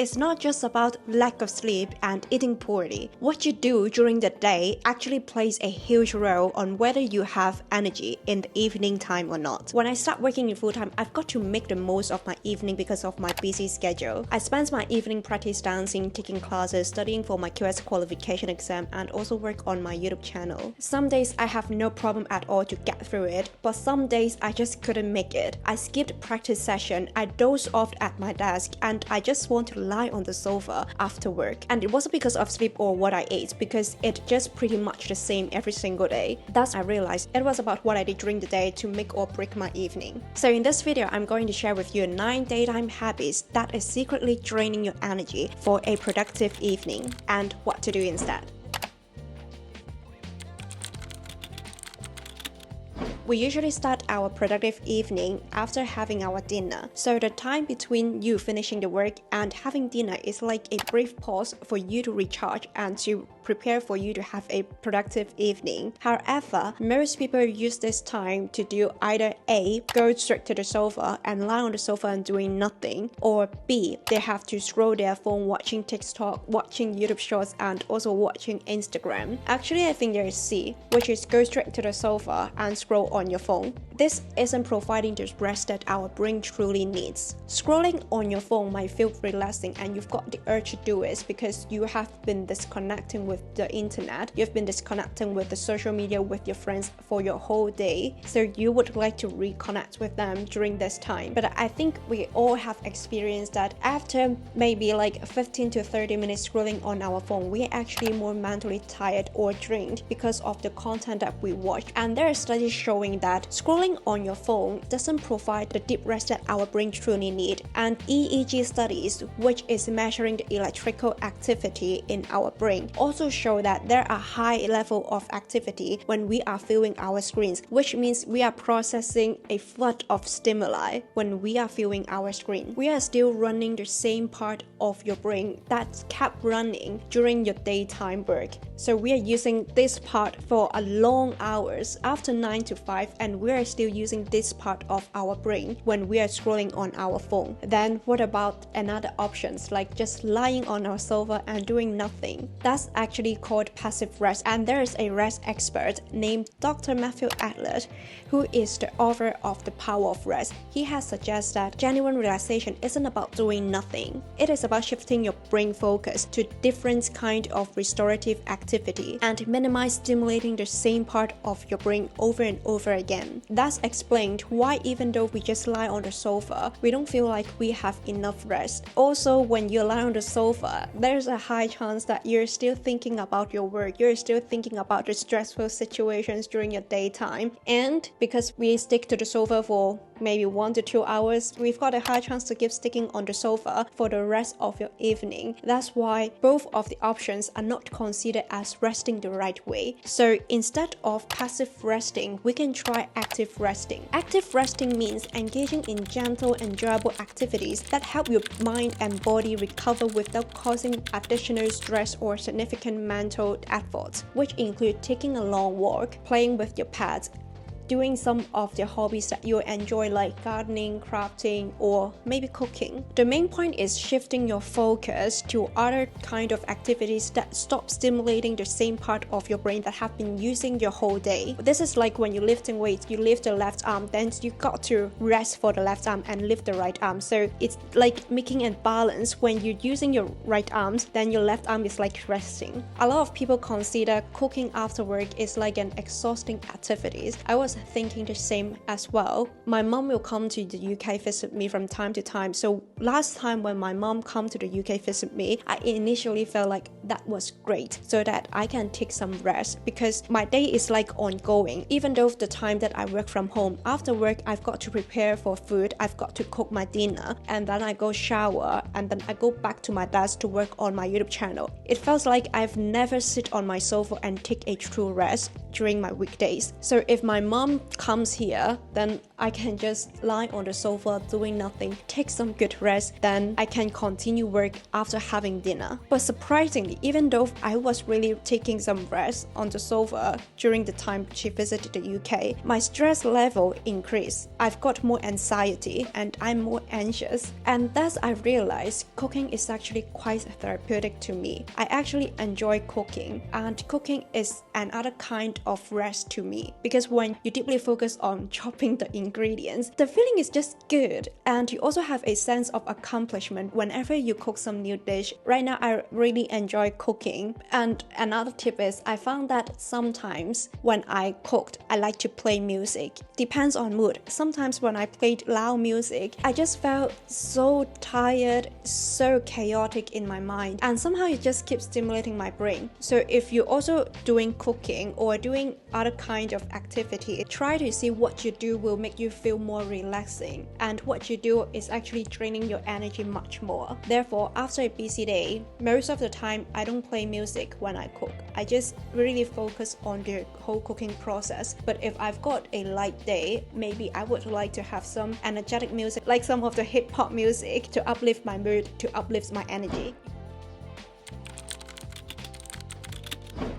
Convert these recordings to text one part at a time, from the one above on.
it's not just about lack of sleep and eating poorly. What you do during the day actually plays a huge role on whether you have energy in the evening time or not. When I start working in full-time, I've got to make the most of my evening because of my busy schedule. I spend my evening practice dancing, taking classes, studying for my QS qualification exam, and also work on my YouTube channel. Some days I have no problem at all to get through it, but some days I just couldn't make it. I skipped practice session, I dozed off at my desk, and I just want to lie on the sofa after work. And it wasn't because of sleep or what I ate, because it's just pretty much the same every single day. Thus I realized it was about what I did during the day to make or break my evening. So in this video, I'm going to share with you 9 daytime habits that is secretly draining your energy for a productive evening and what to do instead. We usually start our productive evening after having our dinner. So the time between you finishing the work and having dinner is like a brief pause for you to recharge and to prepare for you to have a productive evening. However, most people use this time to do either A, go straight to the sofa and lie on the sofa and doing nothing, or B, they have to scroll their phone watching TikTok, watching YouTube shorts, and also watching Instagram. Actually, I think there is C, which is go straight to the sofa and scroll on your phone. This isn't providing the rest that our brain truly needs. Scrolling on your phone might feel relaxing and you've got the urge to do it because you have been disconnecting with the internet, you've been disconnecting with the social media with your friends for your whole day, so you would like to reconnect with them during this time. But I think we all have experienced that after maybe like 15 to 30 minutes scrolling on our phone, we're actually more mentally tired or drained because of the content that we watch. And there are studies showing that scrolling on your phone doesn't provide the deep rest that our brain truly need. And EEG studies, which is measuring the electrical activity in our brain, also show that there are high level of activity when we are viewing our screens, which means we are processing a flood of stimuli when we are viewing our screen. We are still running the same part of your brain that kept running during your daytime work. So we are using this part for a long hours after 9 to 5, and we are still using this part of our brain when we are scrolling on our phone. Then what about another options like just lying on our sofa and doing nothing? That's actually called passive rest, and there is a rest expert named Dr. Matthew Adler, who is the author of The Power of Rest. He has suggested that genuine relaxation isn't about doing nothing. It is about shifting your brain focus to different kind of restorative activity and minimize stimulating the same part of your brain over and over again. That's explained why even though we just lie on the sofa, we don't feel like we have enough rest. Also, when you lie on the sofa, there's a high chance that you're still thinking about your work, you're still thinking about the stressful situations during your daytime. And because we stick to the sofa for maybe 1 to 2 hours, we've got a high chance to keep sticking on the sofa for the rest of your evening. That's why both of the options are not considered as resting the right way. So instead of passive resting, we can try active resting. Active resting means engaging in gentle, enjoyable activities that help your mind and body recover without causing additional stress or significant mental effort, which include taking a long walk, playing with your pets, doing some of the hobbies that you enjoy like gardening, crafting, or maybe cooking. The main point is shifting your focus to other kind of activities that stop stimulating the same part of your brain that have been using your whole day. This is like when you're lifting weights, you lift the left arm, then you got to rest for the left arm and lift the right arm. So it's like making a balance. When you're using your right arms, then your left arm is like resting. A lot of people consider cooking after work is like an exhausting activity. I was thinking the same as well. My mom will come to the UK visit me from time to time. So last time when my mom come to the UK visit me, I initially felt like that was great so that I can take some rest because my day is like ongoing. Even though the time that I work from home, after work I've got to prepare for food, I've got to cook my dinner, and then I go shower, and then I go back to my desk to work on my YouTube channel. It feels like I've never sit on my sofa and take a true rest during my weekdays. So if my mom comes here, then I can just lie on the sofa doing nothing, take some good rest, then I can continue work after having dinner. But surprisingly, even though I was really taking some rest on the sofa during the time she visited the UK, my stress level increased. I've got more anxiety and I'm more anxious. And thus I realized cooking is actually quite therapeutic to me. I actually enjoy cooking, and cooking is another kind of rest to me, because when you deeply focus on chopping the ingredients, the feeling is just good, and you also have a sense of accomplishment whenever you cook some new dish. Right now I really enjoy cooking. And another tip is I found that sometimes when I cooked, I like to play music. Depends on mood. Sometimes when I played loud music, I just felt so tired, so chaotic in my mind, and somehow it just keeps stimulating my brain. So if you're also doing cooking or doing other kind of activity, try to see what you do will make you feel more relaxing, and what you do is actually draining your energy much more. Therefore, after a busy day, most of the time I don't play music when I cook. I just really focus on the whole cooking process. But if I've got a light day, maybe I would like to have some energetic music, like some of the hip hop music, to uplift my mood, to uplift my energy.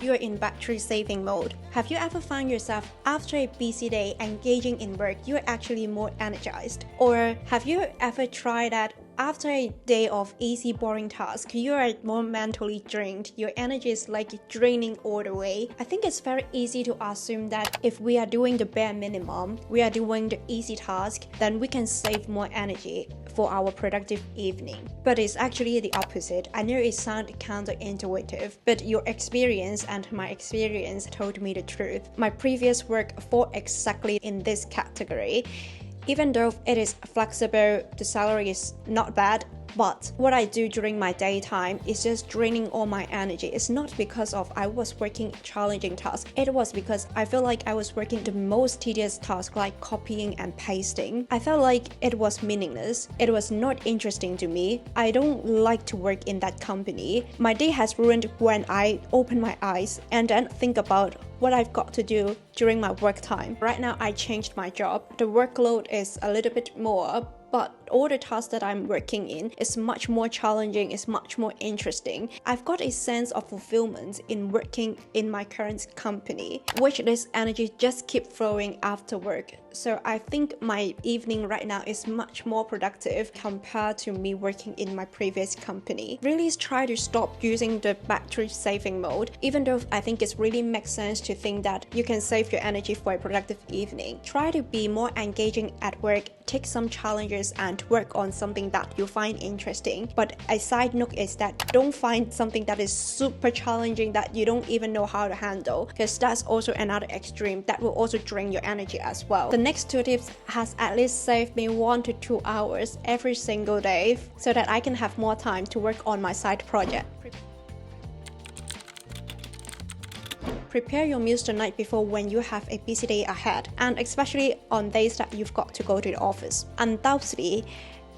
You're in battery saving mode. Have you ever found yourself after a busy day engaging in work, you're actually more energized? Or have you ever tried that after a day of easy boring tasks, you are more mentally drained, your energy is like draining all the way? I think it's very easy to assume that if we are doing the bare minimum, we are doing the easy task, then we can save more energy for our productive evening. But it's actually the opposite. I know it sounds counterintuitive, but your experience and my experience told me the truth. My previous work fall exactly in this category. Even though it is flexible, the salary is not bad, but what I do during my daytime is just draining all my energy. It's not because of I was working challenging tasks. It was because I feel like I was working the most tedious task, like copying and pasting. I felt like it was meaningless. It was not interesting to me. I don't like to work in that company. My day has ruined when I open my eyes and then think about what I've got to do during my work time. Right now I changed my job. The workload is a little bit more, but all the tasks that I'm working in is much more challenging, is much more interesting. I've got a sense of fulfillment in working in my current company, which this energy just keep flowing after work. So I think my evening right now is much more productive compared to me working in my previous company. Really try to stop using the battery saving mode, even though I think it really makes sense to think that you can save your energy for a productive evening. Try to be more engaging at work, take some challenges and work on something that you find interesting. But a side note is that don't find something that is super challenging that you don't even know how to handle, because that's also another extreme that will also drain your energy as well. The next two tips has at least saved me 1 to 2 hours every single day so that I can have more time to work on my side project. Prepare your meals the night before when you have a busy day ahead, and especially on days that you've got to go to the office. Undoubtedly,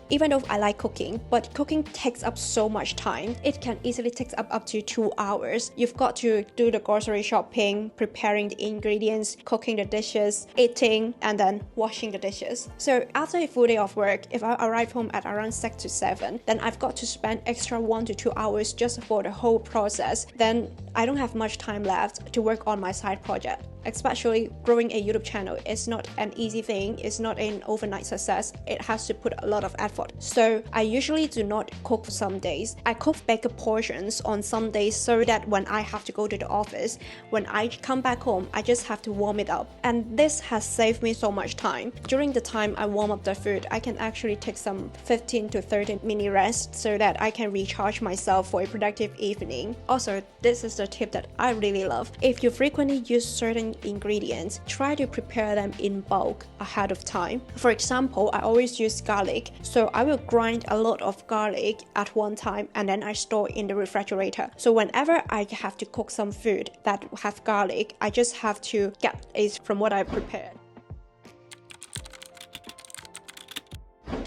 even though I like cooking, but cooking takes up so much time. It can easily take up to 2 hours. You've got to do the grocery shopping, preparing the ingredients, cooking the dishes, eating, and then washing the dishes. So after a full day of work, if I arrive home at around 6 to 7, then I've got to spend extra 1 to 2 hours just for the whole process. Then I don't have much time left to work on my side project. Especially growing a YouTube channel is not an easy thing, it's not an overnight success, it has to put a lot of effort. So I usually do not cook for some days. I cook bigger portions on some days so that when I have to go to the office, when I come back home, I just have to warm it up. And this has saved me so much time. During the time I warm up the food, I can actually take some 15 to 30 mini rests so that I can recharge myself for a productive evening. Also, this is the tip that I really love. If you frequently use certain ingredients, try to prepare them in bulk ahead of time. For example, I always use garlic, so I will grind a lot of garlic at one time and then I store in the refrigerator. So whenever I have to cook some food that have garlic, I just have to get it from what I prepared.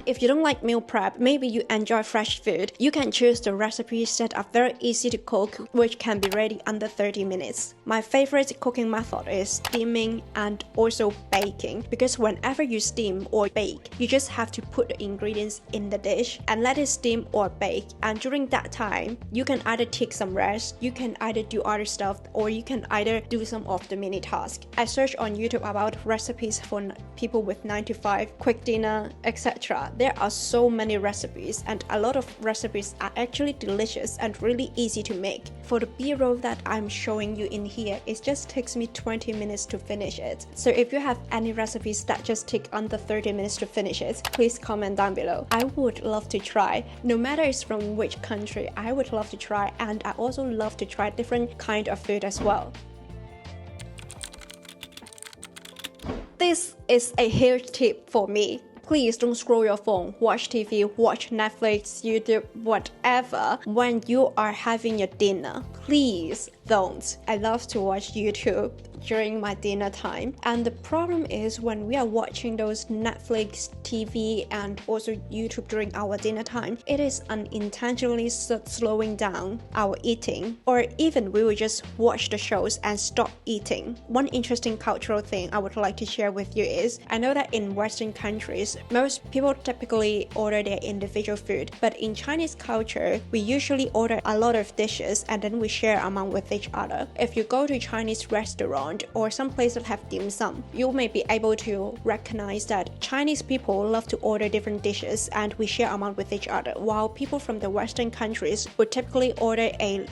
if you don't like meal prep, maybe you enjoy fresh food, you can choose the recipes that are very easy to cook, which can be ready under 30 minutes. My favorite cooking method is steaming and also baking, because whenever you steam or bake, you just have to put the ingredients in the dish and let it steam or bake, and during that time, you can either take some rest, you can either do other stuff, or you can either do some of the mini tasks. I searched on YouTube about recipes for people with 9 to 5, quick dinner, etc. There are so many recipes, and a lot of recipes are actually delicious and really easy to make. For the B-roll that I'm showing you in here, it just takes me 20 minutes to finish it. So if you have any recipes that just take under 30 minutes to finish it, please comment down below. I would love to try. No matter it's from which country, I would love to try, and I also love to try different kind of food as well. This is a huge tip for me. Please don't scroll your phone, watch TV, watch Netflix, YouTube, whatever when you are having your dinner. Please don't. I love to watch YouTube during my dinner time. And the problem is when we are watching those Netflix, TV, and also YouTube during our dinner time, it is unintentionally slowing down our eating, or even we will just watch the shows and stop eating. One interesting cultural thing I would like to share with you is, I know that in Western countries, most people typically order their individual food, but in Chinese culture, we usually order a lot of dishes and then we share among with each other. If you go to a Chinese restaurant or some place that have dim sum, you may be able to recognize that Chinese people love to order different dishes and we share among with each other, while people from the Western countries would typically order a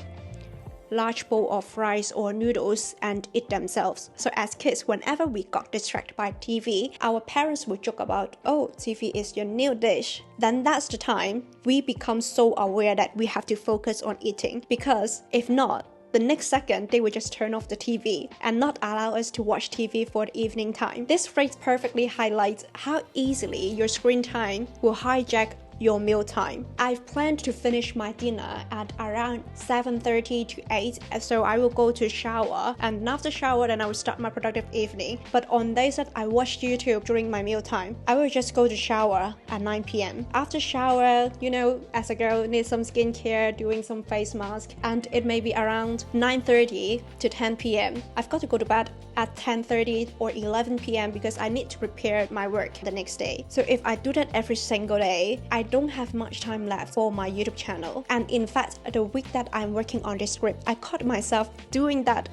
large bowl of rice or noodles and eat themselves. So as kids, whenever we got distracted by TV, our parents would joke about, oh, TV is your new dish. Then that's the time we become so aware that we have to focus on eating, because if not, the next second they will just turn off the TV and not allow us to watch TV for the evening time. This phrase perfectly highlights how easily your screen time will hijack your meal time. I've planned to finish my dinner at around 7:30 to 8, so I will go to shower, and after shower then I will start my productive evening. But on days that I watch YouTube during my meal time, I will just go to shower at 9 p.m. After shower, you know, as a girl, need some skincare, doing some face mask, and it may be around 9:30 to 10 p.m. I've got to go to bed at 10:30 or 11 p.m. because I need to prepare my work the next day. So if I do that every single day, I don't have much time left for my YouTube channel. And in fact, the week that I'm working on this script, I caught myself doing that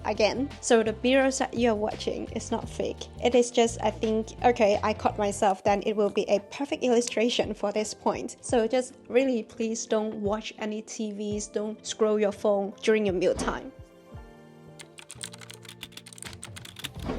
again. So the B-rolls that you're watching is not fake. It is just, I think, okay, I caught myself, then it will be a perfect illustration for this point. So just really please don't watch any TVs, don't scroll your phone during your meal time.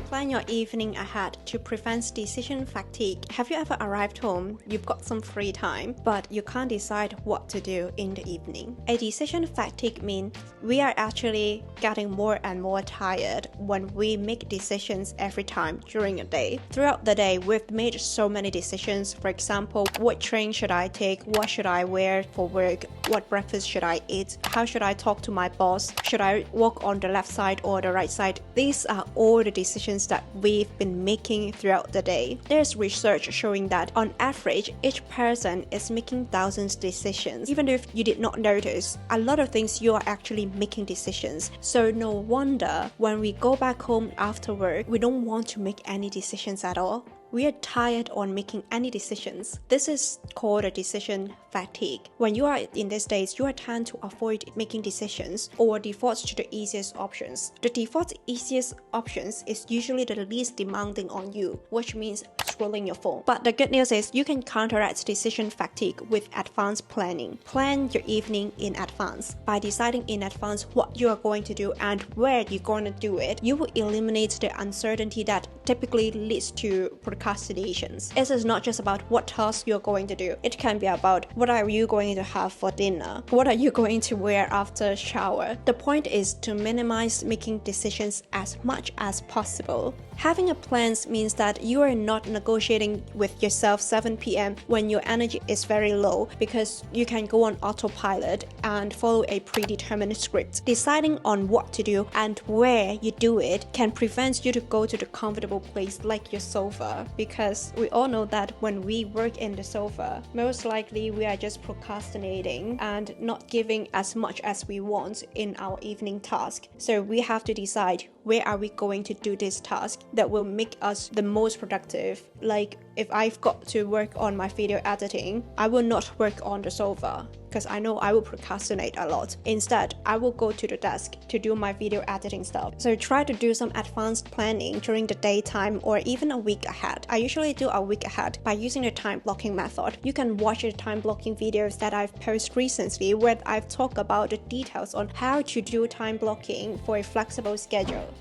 Plan your evening ahead to prevent decision fatigue. Have you ever arrived home, you've got some free time, but you can't decide what to do in the evening? A decision fatigue means we are actually getting more and more tired when we make decisions every time during a day. Throughout the day, we've made so many decisions. For example, what train should I take? What should I wear for work? What breakfast should I eat? How should I talk to my boss? Should I walk on the left side or the right side? These are all the decisions that we've been making throughout the day. There's research showing that on average, each person is making thousands of decisions. Even if you did not notice, a lot of things you are actually making decisions. So no wonder when we go back home after work, we don't want to make any decisions at all. We are tired on making any decisions. This is called a decision fatigue. When you are in this stage, you are tend to avoid making decisions or default to the easiest options. The default easiest options is usually the least demanding on you, which means scrolling your phone. But the good news is you can counteract decision fatigue with advanced planning. Plan your evening in advance. By deciding in advance what you are going to do and where you're going to do it, you will eliminate the uncertainty that typically leads to procrastinations. It is not just about what task you're going to do. It can be about what are you going to have for dinner? What are you going to wear after shower? The point is to minimize making decisions as much as possible. Having a plan means that you are not negotiating with yourself 7 p.m. when your energy is very low, because you can go on autopilot and follow a predetermined script. Deciding on what to do and where you do it can prevent you to go to the comfortable place like your sofa. because we all know that when we work in the sofa, most likely we are just procrastinating and not giving as much as we want in our evening task. So we have to decide where are we going to do this task that will make us the most productive. Like if I've got to work on my video editing, I will not work on the sofa because I know I will procrastinate a lot. Instead, I will go to the desk to do my video editing stuff. So try to do some advanced planning during the daytime or even a week ahead. I usually do a week ahead by using the time blocking method. You can watch the time blocking videos that I've posted recently where I've talked about the details on how to do time blocking for a flexible schedule.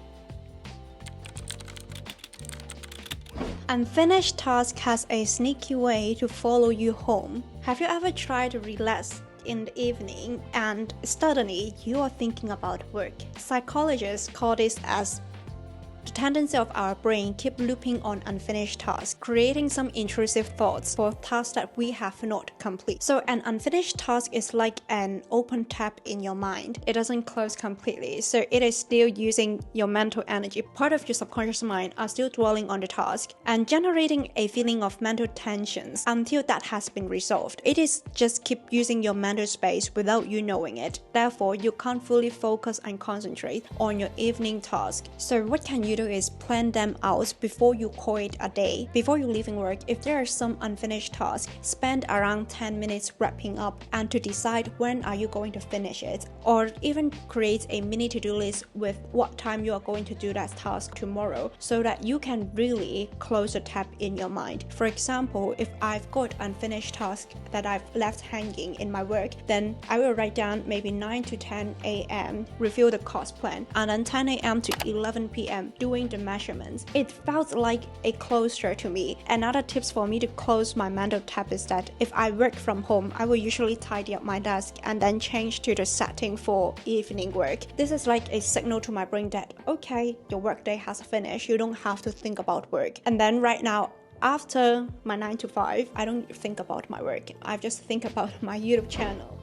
Unfinished task has a sneaky way to follow you home. Have you ever tried to relax in the evening and suddenly you are thinking about work? Psychologists call this as the tendency of our brain keep looping on unfinished tasks, creating some intrusive thoughts for tasks that we have not complete. So an unfinished task is like an open tap in your mind. It doesn't close completely, so it is still using your mental energy. Part of your subconscious mind are still dwelling on the task and generating a feeling of mental tensions until that has been resolved. It is just keep using your mental space without you knowing it. Therefore, you can't fully focus and concentrate on your evening task. So what can you do is plan them out before you call it a day. Before you leaving work, if there are some unfinished tasks, spend around 10 minutes wrapping up and to decide when are you going to finish it, or even create a mini to-do list with what time you are going to do that task tomorrow so that you can really close the tab in your mind. For example, if I've got unfinished tasks that I've left hanging in my work, then I will write down maybe 9 to 10 a.m. review the cost plan, and then 10 a.m. to 11 p.m. doing the measurements. It felt like a closure to me. Another tips for me to close my mental tab is that if I work from home, I will usually tidy up my desk and then change to the setting for evening work. This is like a signal to my brain that, okay, your workday has finished, you don't have to think about work. And then right now, after my 9 to 5, I don't think about my work. I just think about my YouTube channel.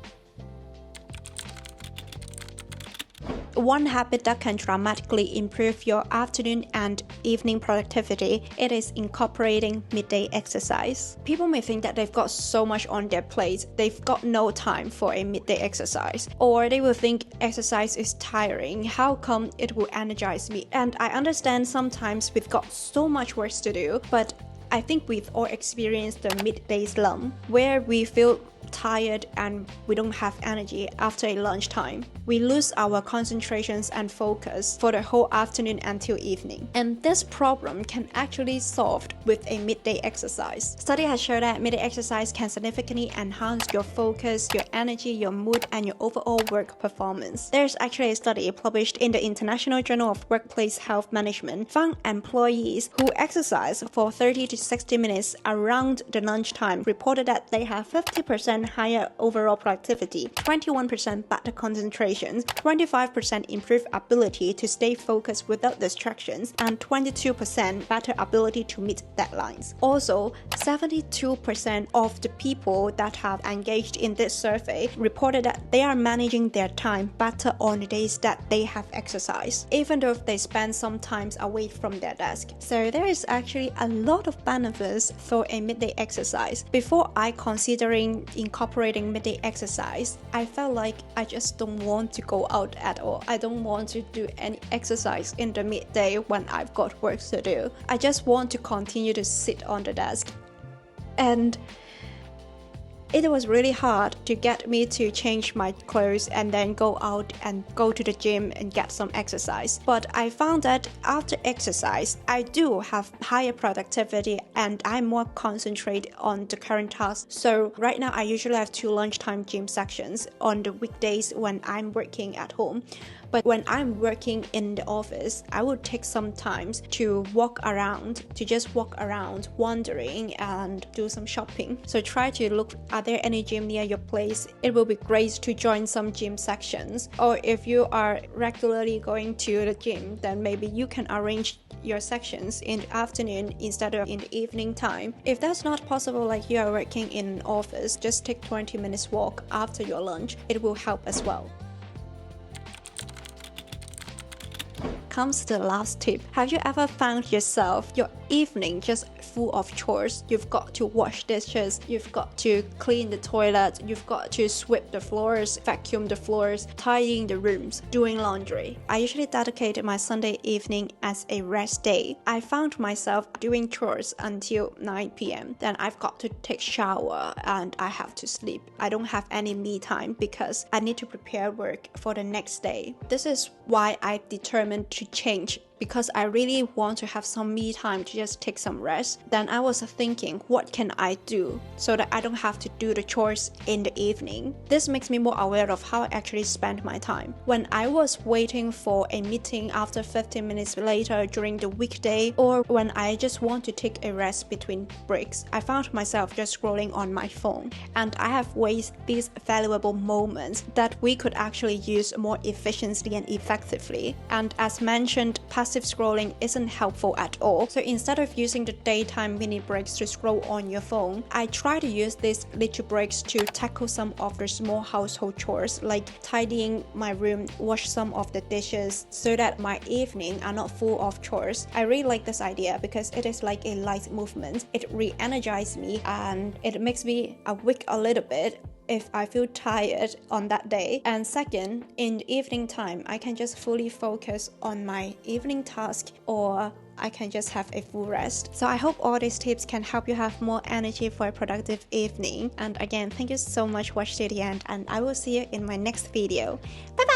One habit that can dramatically improve your afternoon and evening productivity, it is incorporating midday exercise. People may think that they've got so much on their plate, they've got no time for a midday exercise. Or they will think exercise is tiring, how come it will energize me? And I understand sometimes we've got so much work to do, but I think we've all experienced the midday slump where we feel tired and we don't have energy after a lunchtime. We lose our concentrations and focus for the whole afternoon until evening. And this problem can actually solved with a midday exercise. Study has shown that midday exercise can significantly enhance your focus, your energy, your mood, and your overall work performance. There's actually a study published in the International Journal of Workplace Health Management found employees who exercise for 30 to 60 minutes around the lunchtime reported that they have 50% higher overall productivity, 21% better concentration, 25% improved ability to stay focused without distractions, and 22% better ability to meet deadlines. Also, 72% of the people that have engaged in this survey reported that they are managing their time better on the days that they have exercise, even though they spend some time away from their desk. So there is actually a lot of benefits for a midday exercise. Before I considering incorporating midday exercise, I felt like I just don't want to go out at all. I don't want to do any exercise in the midday when I've got work to do. I just want to continue to sit on the desk. And it was really hard to get me to change my clothes and then go out and go to the gym and get some exercise. But I found that after exercise, I do have higher productivity and I'm more concentrated on the current task. So right now, I usually have 2 lunchtime gym sections on the weekdays when I'm working at home. But when I'm working in the office, I will take some time to just walk around, wandering and do some shopping. So try to look, are there any gym near your place? It will be great to join some gym sections. Or if you are regularly going to the gym, then maybe you can arrange your sections in the afternoon instead of in the evening time. If that's not possible, like you are working in an office, just take 20 minutes walk after your lunch. It will help as well. Comes to the last tip. Have you ever found yourself your evening just full of chores. You've got to wash dishes, you've got to clean the toilet, you've got to sweep the floors, vacuum the floors, tidying the rooms, doing laundry. I usually dedicate my Sunday evening as a rest day. I found myself doing chores until 9 p.m. Then I've got to take shower and I have to sleep. I don't have any me time because I need to prepare work for the next day. This is why I determined to change, because I really want to have some me time to just take some rest. Then I was thinking, what can I do so that I don't have to do the chores in the evening? This makes me more aware of how I actually spend my time. When I was waiting for a meeting after 15 minutes later during the weekday, or when I just want to take a rest between breaks, I found myself just scrolling on my phone. And I have wasted these valuable moments that we could actually use more efficiently and effectively. And as mentioned, passive scrolling isn't helpful at all. So instead of using the daytime mini breaks to scroll on your phone, I try to use these little breaks to tackle some of the small household chores, like tidying my room, wash some of the dishes, so that my evening are not full of chores. I really like this idea because it is like a light movement. It re-energizes me and it makes me awake a little bit if I feel tired on that day. And second, in the evening time, I can just fully focus on my evening task, or I can just have a full rest. So I hope all these tips can help you have more energy for a productive evening. And again, thank you so much for watching to the end, and I will see you in my next video. Bye bye!